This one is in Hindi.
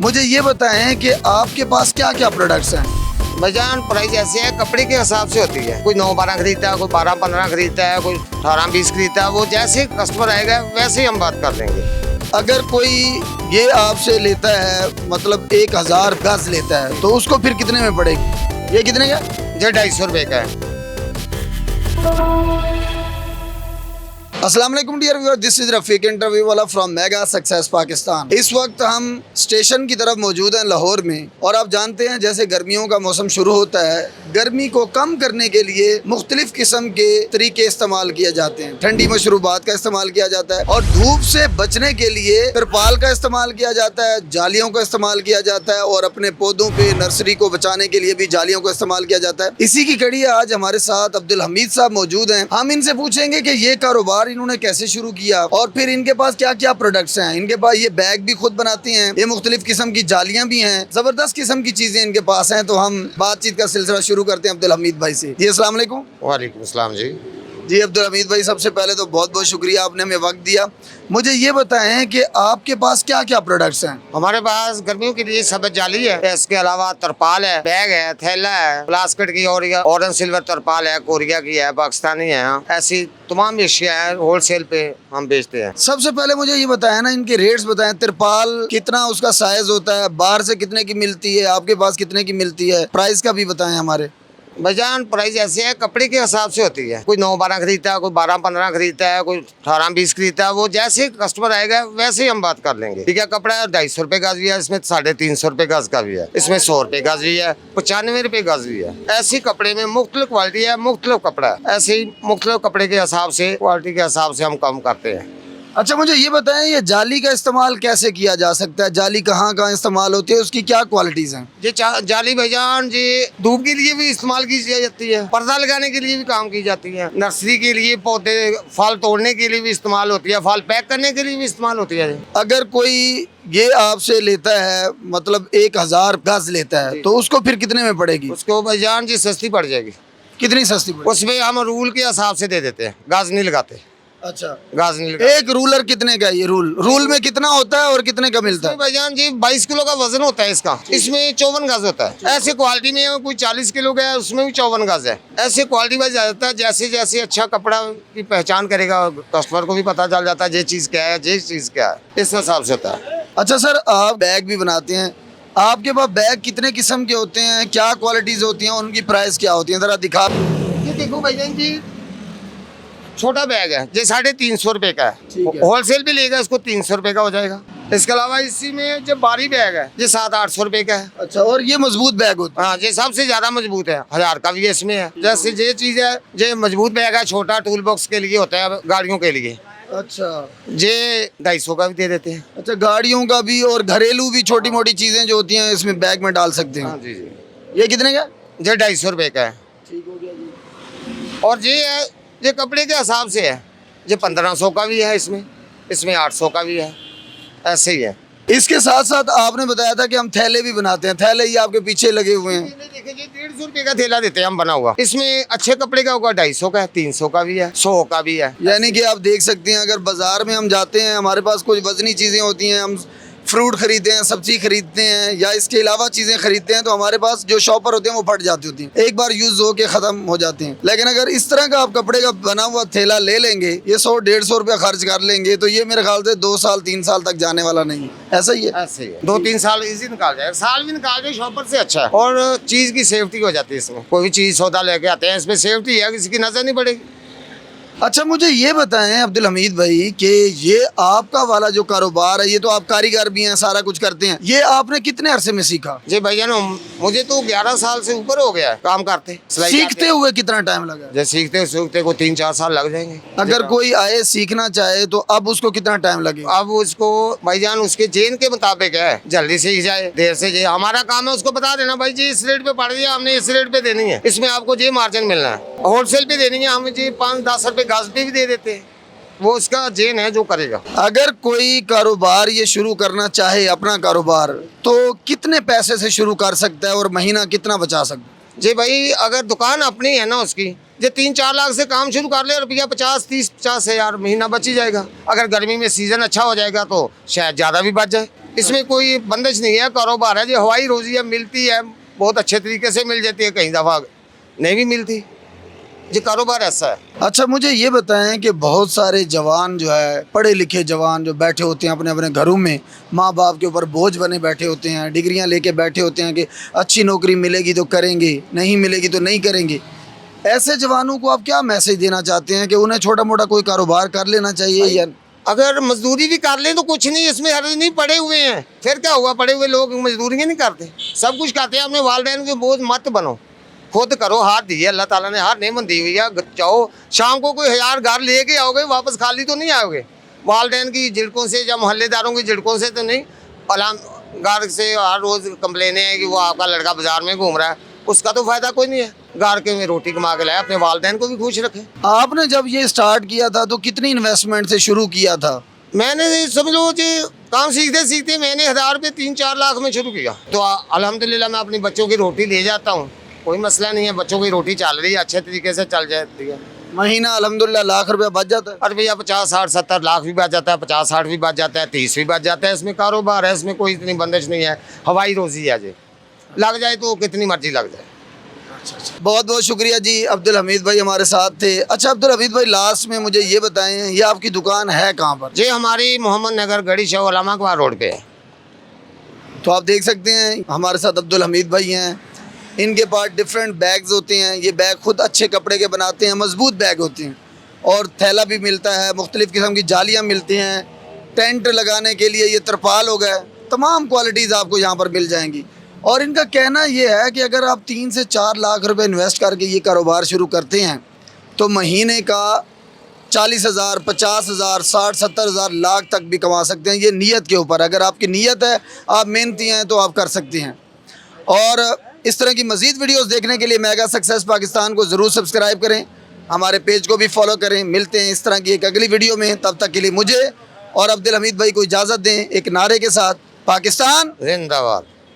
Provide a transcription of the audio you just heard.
मुझे ये बताएं कि आपके पास क्या क्या प्रोडक्ट्स हैं। भाईजान प्राइस ऐसे है, कपड़े के हिसाब से होती है। कोई 9-12 खरीदता है, कोई 12-15 खरीदता है, कोई 18-20 खरीदता है। वो जैसे कस्टमर आएगा वैसे ही हम बात कर देंगे। अगर कोई ये आपसे लेता है मतलब 1000 गज लेता है तो उसको फिर कितने में पड़ेगी? ये कितने का? ये 250 रुपए का है। अस्सलाम वालेकुम dear viewer, this is Rafiq interview वाला फ्रॉम मेगा सक्सेस पाकिस्तान। इस वक्त हम स्टेशन की तरफ मौजूद हैं लाहौर में, और आप जानते हैं जैसे गर्मियों का मौसम शुरू होता है, गर्मी को कम करने के लिए मुख्तलिफ किस्म के तरीके इस्तेमाल किए जाते हैं। ठंडी मशरूबात का इस्तेमाल किया जाता है, और धूप से बचने के लिए तिरपाल का इस्तेमाल किया जाता है, जालियों का इस्तेमाल किया जाता है, और अपने पौधों पे नर्सरी को बचाने के लिए भी जालियों का इस्तेमाल किया जाता है। इसी की कड़ी आज हमारे साथ अब्दुल हमीद साहब मौजूद हैं। हम इनसे पूछेंगे कि ये कारोबार इन्होंने कैसे शुरू किया और फिर इनके पास क्या क्या प्रोडक्ट्स हैं। इनके पास ये बैग भी खुद बनाते हैं, ये मुख्तलिफ किस्म की जालियां भी हैं, जबरदस्त किस्म की चीजें इनके पास हैं। तो हम बातचीत का सिलसिला शुरू करते हैं अब्दुल हमीद भाई से। जी अस्सलाम वालेकुम। वालेकुम अस्सलाम जी। जी अब्दुल हमीद भाई, सबसे पहले तो बहुत बहुत शुक्रिया, आपने हमें वक्त दिया। मुझे ये बताएं कि आपके पास क्या क्या प्रोडक्ट्स हैं। हमारे पास गर्मियों के लिए सब जाली है, इसके अलावा तरपाल है, बैग है, थैला है, प्लास्टिक की और ऑरेंज सिल्वर तरपाल है, कोरिया की है, पाकिस्तानी है। ऐसी तमाम एशिया है, होलसेल पे हम बेचते हैं। सबसे पहले मुझे ये बताएं ना, इनके रेट्स बताएं। तिरपाल कितना उसका साइज होता है, बाहर से कितने की मिलती है, आपके पास कितने की मिलती है, प्राइस का भी बताएं हमारे। भाईजान प्राइस ऐसे है, कपड़े के हिसाब से होती है। कोई 9-12 खरीदता है, कोई 12-15 खरीदता है, कोई 18-20 खरीदता है। वो जैसे कस्टमर आएगा वैसे ही हम बात कर लेंगे। ठीक है, कपड़ा 250 रुपए गज भी है, इसमें 350 रुपए गज का भी है, इसमें 100 रुपए गज भी है, 95 रुपए गज भी है। ऐसी कपड़े में मुख्तलिफ क्वालिटी है, मुख्तलिफ कपड़ा है। ऐसे ही मुख्तलिफ कपड़े के हिसाब से, क्वालिटी के हिसाब से हम कम करते हैं। अच्छा, मुझे ये बताएं ये जाली का इस्तेमाल कैसे किया जा सकता है, जाली कहाँ कहाँ इस्तेमाल होती है, उसकी क्या क्वालिटीज हैं। ये जाली भाईजान जी धूप के लिए भी इस्तेमाल की जाती है, पर्दा लगाने के लिए भी काम की जाती है, नर्सरी के लिए, पौधे फल तोड़ने के लिए भी इस्तेमाल होती है, फल पैक करने के लिए भी इस्तेमाल होती है। अगर कोई ये आपसे लेता है मतलब 1000 गज लेता है तो उसको फिर कितने में पड़ेगी? उसको भाईजान जी सस्ती पड़ जाएगी। कितनी सस्ती पड़ेगी? उसमें हम रूल के हिसाब से दे देते हैं, गाज नहीं लगाते। अच्छा, गाज नहीं लगाते। एक रूलर कितने का? ये रूल में कितना होता है और कितने का मिलता है? भाईजान जी 22 किलो का वजन होता है इसका, इसमें 54 गज होता है। ऐसे क्वालिटी में कोई 40 किलो का है, उसमें भी 54 गज है। ऐसे क्वालिटी वाइज जाता है, जैसे जैसे अच्छा कपड़ा की पहचान करेगा कस्टमर को भी पता चल जाता है ये चीज क्या है, ये चीज क्या है, इस हिसाब से होता है। अच्छा सर, आप बैग भी बनाते हैं, आपके पास बैग कितने किस्म के होते हैं, क्या क्वालिटीज होती हैं, उनकी प्राइस क्या होती है, जरा दिखा। ये देखो भाईजान जी, छोटा बैग है, ये 350 रुपए का है। होलसेल भी लेगा इसको 300 रुपए का हो जाएगा। इसके अलावा इसी में जो भारी बैग है ये 700-800 रुपए का है। अच्छा, और ये मजबूत बैग होता है? हाँ, ये सबसे ज्यादा मजबूत है, 1000 का भी इसमें है। जैसे ये चीज है, ये मजबूत बैग है, छोटा टूल बॉक्स के लिए होता है, गाड़ियों के लिए। अच्छा, ये 250 का भी दे देते हैं। अच्छा, गाड़ियों का भी और घरेलू भी छोटी मोटी चीजें जो होती हैं इसमें बैग में डाल सकते हैं। हाँ जी जी। ये कितने का? ये 250 रुपए का है। ठीक हो गया जी। और ये है, ये कपड़े के हिसाब से है, ये 1500 का भी है, इसमें 800 का भी है, ऐसे ही है। इसके साथ साथ आपने बताया था कि हम थैले भी बनाते हैं, थैले ही आपके पीछे लगे हुए हैं। देखिए, 150 रुपए का थैला देते हैं हम बना हुआ। इसमें अच्छे कपड़े का होगा 250 का है, 300 का भी है, 100 का भी है। यानी कि आप देख सकते हैं, अगर बाजार में हम जाते हैं, हमारे पास कुछ वजनी चीज़ें होती हैं, हम फ्रूट खरीदते हैं, सब्जी खरीदते हैं, या इसके अलावा चीज़ें खरीदते हैं, तो हमारे पास जो शॉपर होते हैं वो फट जाती होती हैं, एक बार यूज़ हो के ख़त्म हो जाते हैं। लेकिन अगर इस तरह का आप कपड़े का बना हुआ थैला ले लेंगे, ये 100-150 रुपया खर्च कर लेंगे, तो ये मेरे ख्याल से 2 साल 3 साल तक जाने वाला नहीं है। ऐसा ही है? ऐसे ही है, 2-3 साल इजी निकाल जाए, साल भी निकाल जाए शॉपर से अच्छा है। और चीज़ की सेफ्टी हो जाती है इसमें, कोई भी चीज़ सौदा लेके आते हैं, इसमें सेफ्टी है, किसी की नजर नहीं पड़ेगी। अच्छा, मुझे ये बताएं अब्दुल हमीद भाई कि ये आपका वाला जो कारोबार है, ये तो आप कारीगर भी हैं, सारा कुछ करते हैं, ये आपने कितने अरसे में सीखा? जी भैया ना, मुझे तो 11 साल से ऊपर हो गया है काम करते। सीखते हुए कितना टाइम लगा? जैसे सीखते को 3-4 साल लग जाएंगे। अगर कोई आए सीखना चाहे तो अब उसको कितना टाइम लगेगा? अब उसको भाईजान उसके जेन के मुताबिक है, जल्दी सीख जाए, देर से जाए। हमारा काम है उसको बता देना, भाई जी इस रेट पे पड़ दिया, हमने इस रेट पे देनी है, इसमें आपको ये मार्जिन मिलना है। होलसेल पे देनी है, हमें जी 5-10 रुपए गज पे भी दे देते हैं, वो उसका जेन है जो करेगा। अगर कोई कारोबार ये शुरू करना चाहे, अपना कारोबार, तो कितने पैसे से शुरू कर सकता है और महीना कितना बचा सकता है? जी भाई, अगर दुकान अपनी है ना उसकी, जो 3-4 लाख से काम शुरू कर ले, रुपया 50-30-50 हज़ार महीना बच ही जाएगा। अगर गर्मी में सीजन अच्छा हो जाएगा तो शायद ज़्यादा भी बच जाए। इसमें कोई बंदिश नहीं है, कारोबार है जो हवाई रोजी है, मिलती है बहुत अच्छे तरीके से मिल जाती है, कई दफ़ा नहीं भी मिलती। ये कारोबार ऐसा है। अच्छा, मुझे ये बताएं कि बहुत सारे जवान जो है, पढ़े लिखे जवान जो बैठे होते हैं अपने अपने घरों में, माँ बाप के ऊपर बोझ बने बैठे होते हैं, डिग्रियां लेके बैठे होते हैं कि अच्छी नौकरी मिलेगी तो करेंगे, नहीं मिलेगी तो नहीं करेंगे। ऐसे जवानों को आप क्या मैसेज देना चाहते हैं कि उन्हें छोटा मोटा कोई कारोबार कर लेना चाहिए या अगर मजदूरी भी कर लें तो कुछ नहीं, इसमें हर्ज नहीं, पड़े हुए हैं, फिर क्या हुआ, पड़े हुए लोग मजदूरी नहीं करते, सब कुछ करते हैं। अपने वालिदैन के बोझ मत बनो, खुद करो। हार दी है अल्लाह ताला ने, हार नहीं बंदी हुई है। चाहो शाम को कोई 1000 घर लेके आओगे, वापस खाली तो नहीं आओगे। वालिदैन की झिड़कों से या मोहल्लेदारों की झिड़कों से तो नहीं। अलाम घर से हर रोज़ कंप्लेनें हैं कि वो आपका लड़का बाजार में घूम रहा है, उसका तो फ़ायदा कोई नहीं है। घर के में रोटी कमा के लाए, अपने वालिदैन को भी खुश रखें। आपने जब ये स्टार्ट किया था तो कितनी इन्वेस्टमेंट से शुरू किया था? मैंने समझ लो जी काम सीखते सीखते मैंने 1000 रुपये 3-4 लाख में शुरू किया। तो अल्हम्दुलिल्लाह मैं अपनी बच्चों की रोटी ले जाता हूँ, कोई मसला नहीं है। बच्चों की रोटी चल रही है, अच्छे तरीके से चल जाती है। महीना अल्हम्दुलिल्लाह लाख रुपया बच जाता है। और भैया 50, 60, 70 लाख भी बच जाता है, 50, 60 भी बच जाता है, 30 भी बच जाता है। इसमें कारोबार है, इसमें कोई इतनी बंदिश नहीं है, हवाई रोजी है जी, लग जाए तो कितनी मर्जी लग जाए। बहुत बहुत शुक्रिया जी। अब्दुल हमीद भाई हमारे साथ थे। अच्छा अब्दुल हमीद भाई, लास्ट में मुझे ये बताएं, ये आपकी दुकान है कहाँ पर? जी हमारी मोहम्मद नगर गढ़ी शाह उलमा अकबर रोड पे है। तो आप देख सकते हैं हमारे साथ अब्दुल हमीद भाई हैं। इनके पास डिफरेंट बैग्स होते हैं। ये बैग खुद अच्छे कपड़े के बनाते हैं, मजबूत बैग होते हैं। और थैला भी मिलता है, मुख्तलिफ़ किस्म की जालियाँ मिलती हैं, टेंट लगाने के लिए ये तरपाल हो गए, तमाम क्वालिटीज़ आपको यहाँ पर मिल जाएंगी। और इनका कहना ये है कि अगर आप 3 से 4 लाख रुपए इन्वेस्ट करके ये कारोबार शुरू करते हैं तो महीने का 40,000, 50,000, 60, 70,000, लाख तक भी कमा सकते हैं। ये नीयत के ऊपर, अगर आपकी नीयत है, आप मेहनती हैं तो आप कर सकते हैं। और इस तरह की मज़ीद वीडियोस देखने के लिए मेगा सक्सेस पाकिस्तान को ज़रूर सब्सक्राइब करें, हमारे पेज को भी फॉलो करें। मिलते हैं इस तरह की एक अगली वीडियो में, तब तक के लिए मुझे और अब्दुल हमीद भाई को इजाज़त दें एक नारे के साथ, पाकिस्तान जिंदाबाद।